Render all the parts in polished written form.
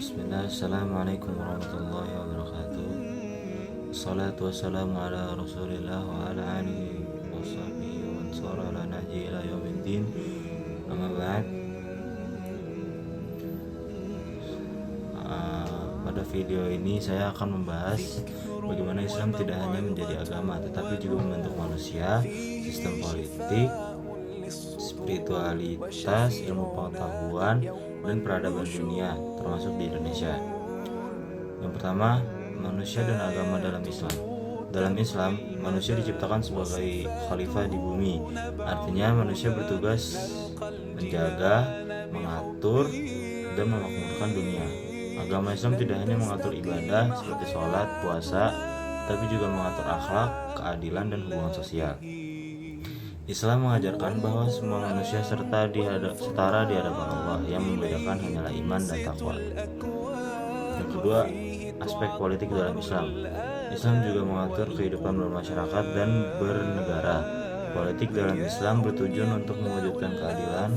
Bismillah, Assalamualaikum warahmatullahi wabarakatuh. Assalatu wassalamu ala rasulillah wa ala alihi wa sahbihi wa ansara ala nahji ila yaumiddin. Amma ba'd. Pada video ini saya akan membahas bagaimana Islam tidak hanya menjadi agama tetapi juga membentuk manusia, sistem politik, spiritualitas, ilmu pengetahuan, dan peradaban dunia, termasuk di Indonesia. Yang pertama, manusia dan agama dalam Islam. Dalam Islam, manusia diciptakan sebagai khalifah di bumi. Artinya manusia bertugas menjaga, mengatur, dan memakmurkan dunia. Agama Islam tidak hanya mengatur ibadah seperti sholat, puasa, tapi juga mengatur akhlak, keadilan, dan hubungan sosial. Islam mengajarkan bahwa semua manusia setara di hadapan Allah, yang membedakan hanyalah iman dan takwa. Yang kedua, aspek politik dalam Islam. Islam juga mengatur kehidupan bermasyarakat dan bernegara. Politik dalam Islam bertujuan untuk mewujudkan keadilan,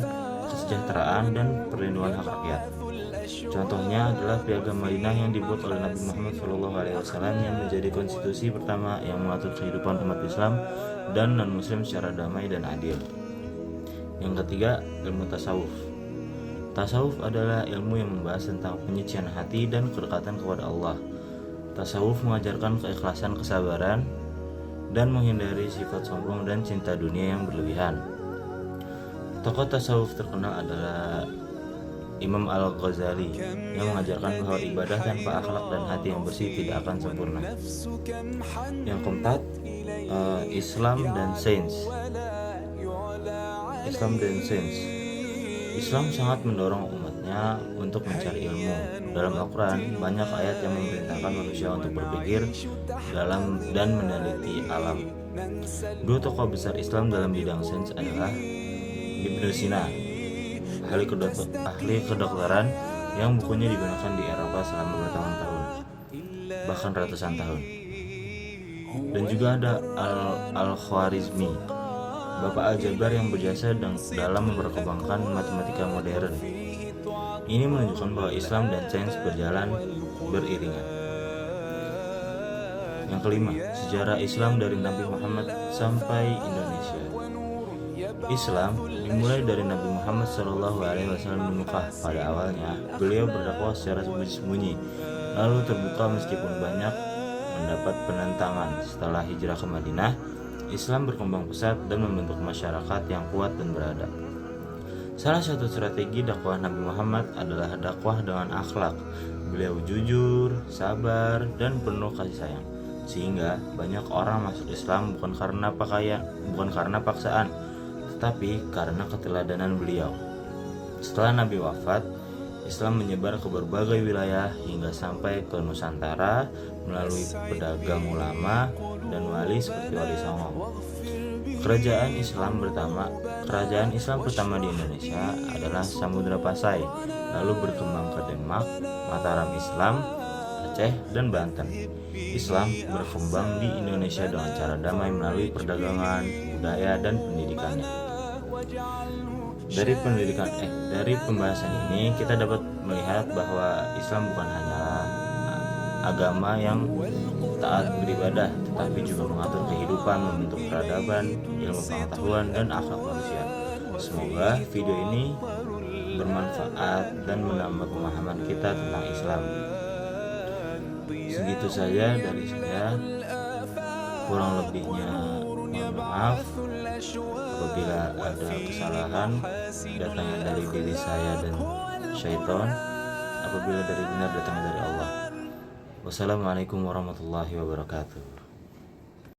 kesejahteraan, dan perlindungan hak rakyat. Contohnya adalah Piagam Madinah yang dibuat oleh Nabi Muhammad SAW yang menjadi konstitusi pertama yang mengatur kehidupan umat Islam dan non-muslim secara damai dan adil. Yang ketiga, ilmu tasawuf. Tasawuf adalah ilmu yang membahas tentang penyucian hati dan kedekatan kepada Allah. Tasawuf mengajarkan keikhlasan, kesabaran, dan menghindari sifat sombong dan cinta dunia yang berlebihan. Tokoh tasawuf terkenal adalah Imam Al-Ghazali yang mengajarkan bahwa ibadah tanpa akhlak dan hati yang bersih tidak akan sempurna. Yang keempat, Islam dan sains. Islam sangat mendorong umatnya untuk mencari ilmu. Dalam Al-Quran, banyak ayat yang memerintahkan manusia untuk berpikir dalam dan meneliti alam. Dua tokoh besar Islam dalam bidang sains adalah Ibnu Sina, ahli kedokteran yang bukunya digunakan di Eropa selama bertahun-tahun, bahkan ratusan tahun. Dan juga ada Al-Khwarizmi, Bapak Al-Jabar yang berjasa dalam memperkembangkan matematika modern. Ini menunjukkan bahwa Islam dan sains berjalan beriringan. Yang kelima, sejarah Islam dari Nabi Muhammad sampai Indonesia. Islam dimulai dari Nabi Muhammad SAW di Mekah. Pada awalnya, beliau berdakwah secara sembunyi-sembunyi, lalu terbuka meskipun banyak mendapat penentangan. Setelah hijrah ke Madinah, Islam berkembang pesat dan membentuk masyarakat yang kuat dan beradab. Salah satu strategi dakwah Nabi Muhammad adalah dakwah dengan akhlak. Beliau jujur, sabar, dan penuh kasih sayang, sehingga banyak orang masuk Islam bukan karena paksaan, tetapi karena keteladanan beliau. Setelah Nabi wafat, Islam menyebar ke berbagai wilayah hingga sampai ke Nusantara melalui pedagang ulama dan wali seperti Wali Songo. Kerajaan Islam pertama di Indonesia adalah Samudra Pasai, lalu berkembang ke Demak, Mataram Islam, Aceh, dan Banten. Islam berkembang di Indonesia dengan cara damai melalui perdagangan, budaya, dan pendidikannya. Dari pembahasan ini kita dapat melihat bahwa Islam bukan hanya agama yang taat beribadah, tetapi juga mengatur kehidupan, membentuk peradaban, ilmu pengetahuan, dan akhlak manusia. Semoga video ini bermanfaat dan menambah pemahaman kita tentang Islam. Segitu saja dari saya. Kurang lebihnya mohon maaf apabila ada kesalahan datangnya dari diri saya dan syaitan, apabila dari benar datangnya dari Allah. Wassalamualaikum warahmatullahi wabarakatuh.